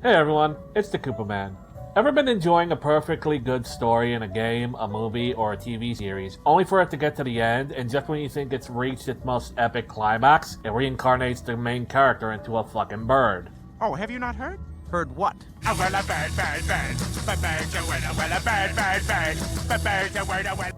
Hey everyone, it's the Koopa Man. Ever been enjoying a perfectly good story in a game, a movie, or a TV series, only for it to get to the end, and just when you think it's reached its most epic climax, it reincarnates the main character into a fucking bird? Oh, have you not heard? Heard what?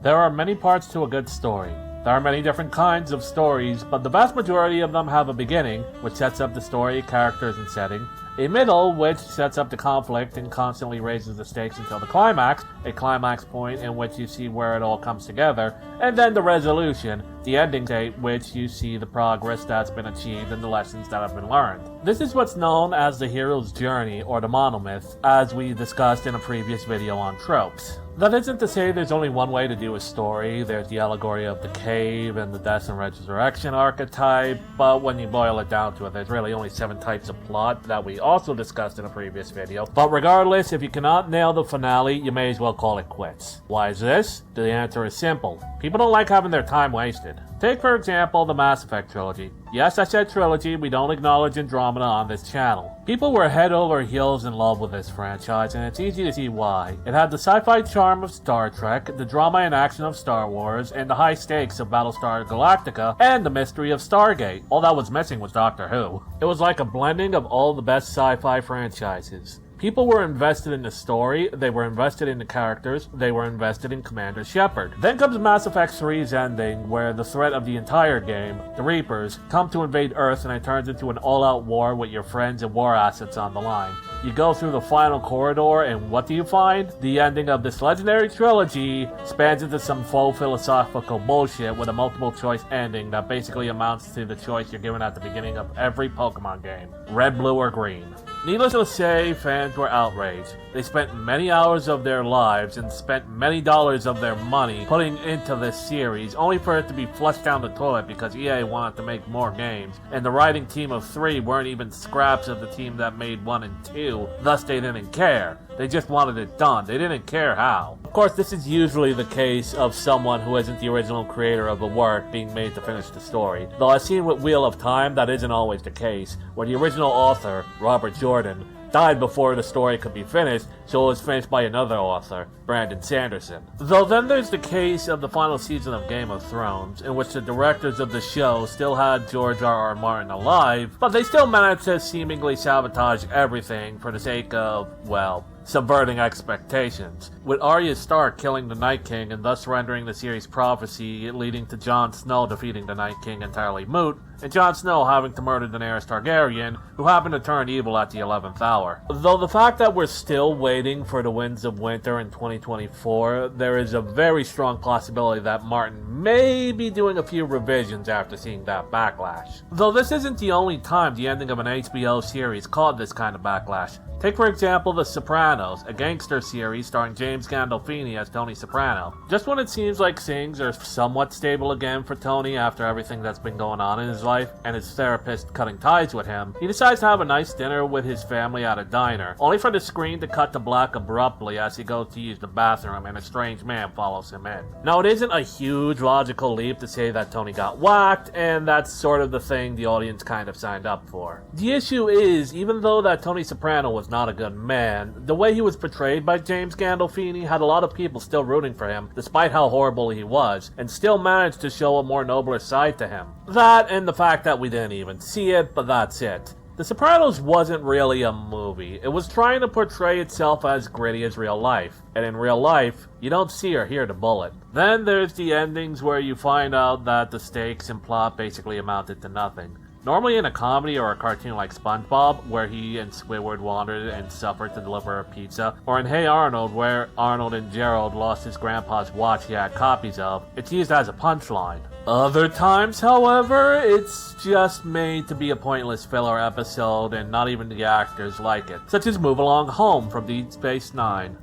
There are many parts to a good story. There are many different kinds of stories, but the vast majority of them have a beginning, which sets up the story, characters, and setting, a middle, which sets up the conflict and constantly raises the stakes until the climax, a climax point in which you see where it all comes together, and then the resolution, the ending state, which you see the progress that's been achieved and the lessons that have been learned. This is what's known as the hero's journey, or the monomyth, as we discussed in a previous video on tropes. That isn't to say there's only one way to do a story. There's the allegory of the cave and the death and resurrection archetype, but when you boil it down to it, there's really only 7 types of plot that we also discussed in a previous video. But regardless, if you cannot nail the finale, you may as well call it quits. Why is this? The answer is simple. People don't like having their time wasted. Take, for example, the Mass Effect trilogy. Yes, I said trilogy, we don't acknowledge Andromeda on this channel. People were head over heels in love with this franchise, and it's easy to see why. It had the sci-fi charm of Star Trek, the drama and action of Star Wars, and the high stakes of Battlestar Galactica, and the mystery of Stargate. All that was missing was Doctor Who. It was like a blending of all the best sci-fi franchises. People were invested in the story, they were invested in the characters, they were invested in Commander Shepard. Then comes Mass Effect 3's ending, where the threat of the entire game, the Reapers, come to invade Earth and it turns into an all-out war with your friends and war assets on the line. You go through the final corridor and what do you find? The ending of this legendary trilogy spans into some faux philosophical bullshit with a multiple choice ending that basically amounts to the choice you're given at the beginning of every Pokemon game. Red, blue, or green. Needless to say, fans were outraged. They spent many hours of their lives and spent many dollars of their money putting into this series, only for it to be flushed down the toilet because EA wanted to make more games, and the writing team of 3 weren't even scraps of the team that made 1 and 2, thus they didn't care. They just wanted it done. They didn't care how. Of course, this is usually the case of someone who isn't the original creator of a work being made to finish the story. Though I've seen with Wheel of Time that isn't always the case, where the original author, Robert Jordan, died before the story could be finished, so it was finished by another author, Brandon Sanderson. Though then there's the case of the final season of Game of Thrones, in which the directors of the show still had George R.R. Martin alive, but they still managed to seemingly sabotage everything for the sake of, well, subverting expectations, with Arya Stark killing the Night King and thus rendering the series' prophecy leading to Jon Snow defeating the Night King entirely moot, and Jon Snow having to murder Daenerys Targaryen, who happened to turn evil at the 11th hour. Though the fact that we're still waiting for the Winds of Winter in 2024, there is a very strong possibility that Martin may be doing a few revisions after seeing that backlash. Though this isn't the only time the ending of an HBO series caused this kind of backlash. Take for example The Sopranos, a gangster series starring James Gandolfini as Tony Soprano. Just when it seems like things are somewhat stable again for Tony after everything that's been going on in his life and his therapist cutting ties with him, he decides to have a nice dinner with his family at a diner, only for the screen to cut to black abruptly as he goes to use the bathroom and a strange man follows him in. Now it isn't a huge logical leap to say that Tony got whacked, and that's sort of the thing the audience kind of signed up for. The issue is, even though that Tony Soprano was not a good man, the way he was portrayed by James Gandolfini had a lot of people still rooting for him, despite how horrible he was, and still managed to show a more nobler side to him. That and the fact that we didn't even see it, but that's it. The Sopranos wasn't really a movie. It was trying to portray itself as gritty as real life. And in real life, you don't see or hear the bullet. Then there's the endings where you find out that the stakes and plot basically amounted to nothing. Normally in a comedy or a cartoon like SpongeBob, where he and Squidward wandered and suffered to deliver a pizza, or in Hey Arnold, where Arnold and Gerald lost his grandpa's watch he had copies of, it's used as a punchline. Other times, however, it's just made to be a pointless filler episode and not even the actors like it, such as Move Along Home from Deep Space Nine.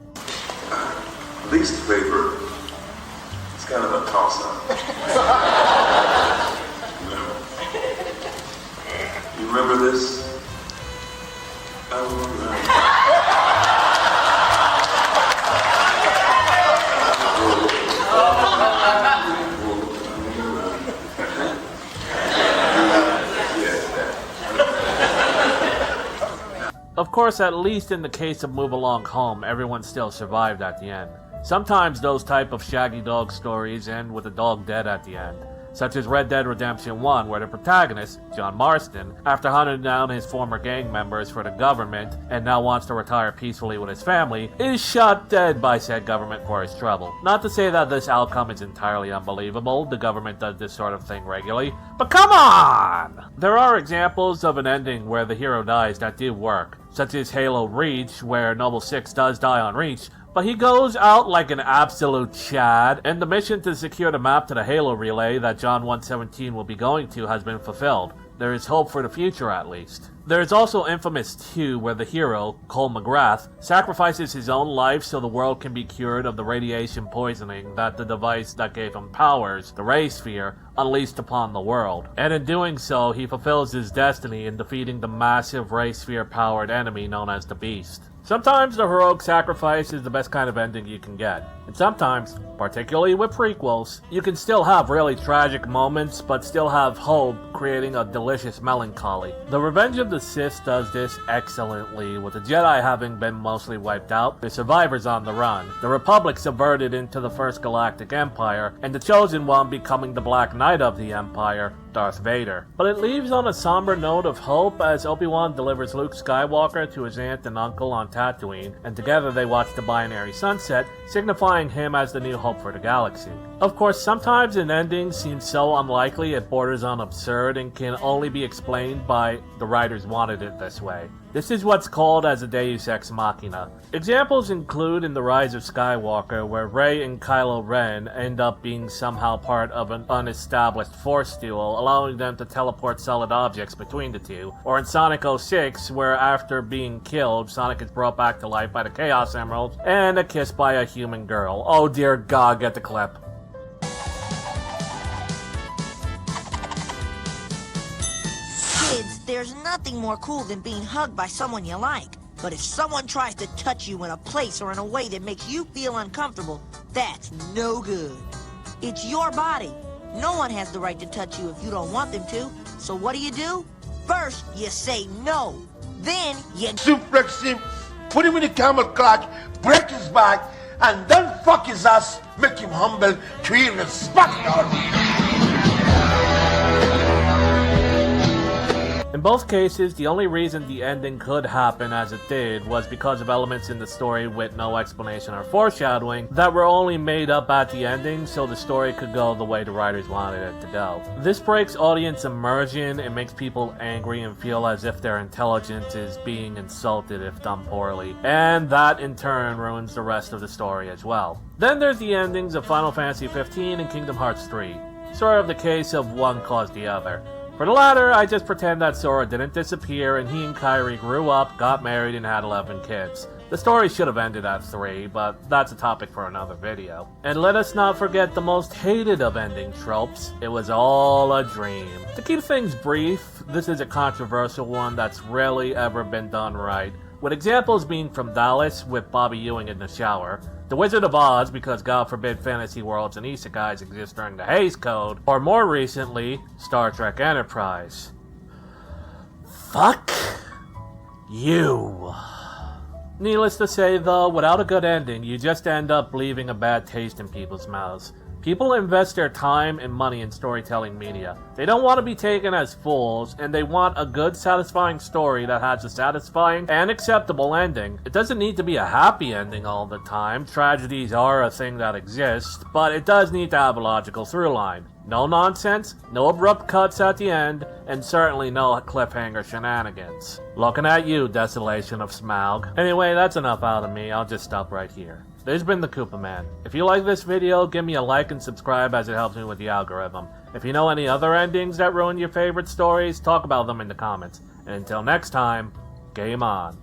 Least favorite, it's kind of a toss-up. You remember this? I remember. Of course, at least in the case of Move Along Home, everyone still survived at the end. Sometimes those type of shaggy dog stories end with the dog dead at the end, such as Red Dead Redemption 1, where the protagonist, John Marston, after hunting down his former gang members for the government and now wants to retire peacefully with his family, is shot dead by said government for his trouble. Not to say that this outcome is entirely unbelievable, the government does this sort of thing regularly, but come on! There are examples of an ending where the hero dies that do work, such as Halo Reach, where Noble Six does die on Reach, but he goes out like an absolute Chad, and the mission to secure the map to the Halo relay that John 117 will be going to has been fulfilled. There is hope for the future, at least. There is also Infamous 2, where the hero, Cole McGrath, sacrifices his own life so the world can be cured of the radiation poisoning that the device that gave him powers, the Ray Sphere, unleashed upon the world. And in doing so, he fulfills his destiny in defeating the massive Ray Sphere-powered enemy known as the Beast. Sometimes the heroic sacrifice is the best kind of ending you can get. And sometimes, particularly with prequels, you can still have really tragic moments, but still have hope, creating a delicious melancholy. The Revenge of the Sith does this excellently, with the Jedi having been mostly wiped out, the survivors on the run, the Republic subverted into the First Galactic Empire, and the Chosen One becoming the Black Knight of the Empire, Darth Vader. But it leaves on a somber note of hope as Obi-Wan delivers Luke Skywalker to his aunt and uncle on Tatooine, and together they watch the binary sunset, signifying him as the new hope for the galaxy. Of course, sometimes an ending seems so unlikely it borders on absurd and can only be explained by the writers wanted it this way. This is what's called as a Deus Ex Machina. Examples include in The Rise of Skywalker, where Rey and Kylo Ren end up being somehow part of an unestablished Force duel, allowing them to teleport solid objects between the two, or in Sonic 06, where after being killed, Sonic is brought back to life by the Chaos Emeralds and a kiss by a human girl. Oh dear God, get the clip. Kids, there's nothing more cool than being hugged by someone you like. But if someone tries to touch you in a place or in a way that makes you feel uncomfortable, that's no good. It's your body. No one has the right to touch you if you don't want them to. So what do? First, you say no. Then you suplex him, put him in the camel clutch, break his back, and then fuck his ass, make him humble to hear respect. In both cases, the only reason the ending could happen as it did was because of elements in the story with no explanation or foreshadowing that were only made up at the ending so the story could go the way the writers wanted it to go. This breaks audience immersion and makes people angry and feel as if their intelligence is being insulted if done poorly, and that in turn ruins the rest of the story as well. Then there's the endings of Final Fantasy XV and Kingdom Hearts 3. Sort of the case of one caused the other. For the latter, I just pretend that Sora didn't disappear and he and Kairi grew up, got married, and had 11 kids. The story should have ended at 3, but that's a topic for another video. And let us not forget the most hated of ending tropes. It was all a dream. To keep things brief, this is a controversial one that's rarely ever been done right, with examples being from Dallas with Bobby Ewing in the shower, The Wizard of Oz because God forbid fantasy worlds and isekais exist during the Hays Code, or more recently, Star Trek Enterprise. Fuck you. Needless to say though, without a good ending, you just end up leaving a bad taste in people's mouths. People invest their time and money in storytelling media. They don't want to be taken as fools, and they want a good, satisfying story that has a satisfying and acceptable ending. It doesn't need to be a happy ending all the time. Tragedies are a thing that exists, but it does need to have a logical through line. No nonsense, no abrupt cuts at the end, and certainly no cliffhanger shenanigans. Looking at you, Desolation of Smaug. Anyway, that's enough out of me. I'll just stop right here. This has been the Koopa Man. If you like this video, give me a like and subscribe as it helps me with the algorithm. If you know any other endings that ruin your favorite stories, talk about them in the comments. And until next time, game on.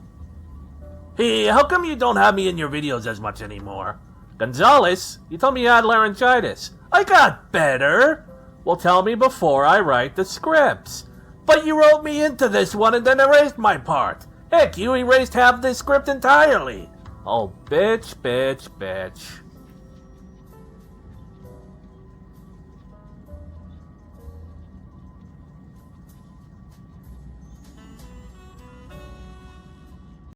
Hey, how come you don't have me in your videos as much anymore? Gonzalez, you told me you had laryngitis. I got better. Well, tell me before I write the scripts. But you wrote me into this one and then erased my part. Heck, you erased half this script entirely. Oh, bitch, bitch, bitch.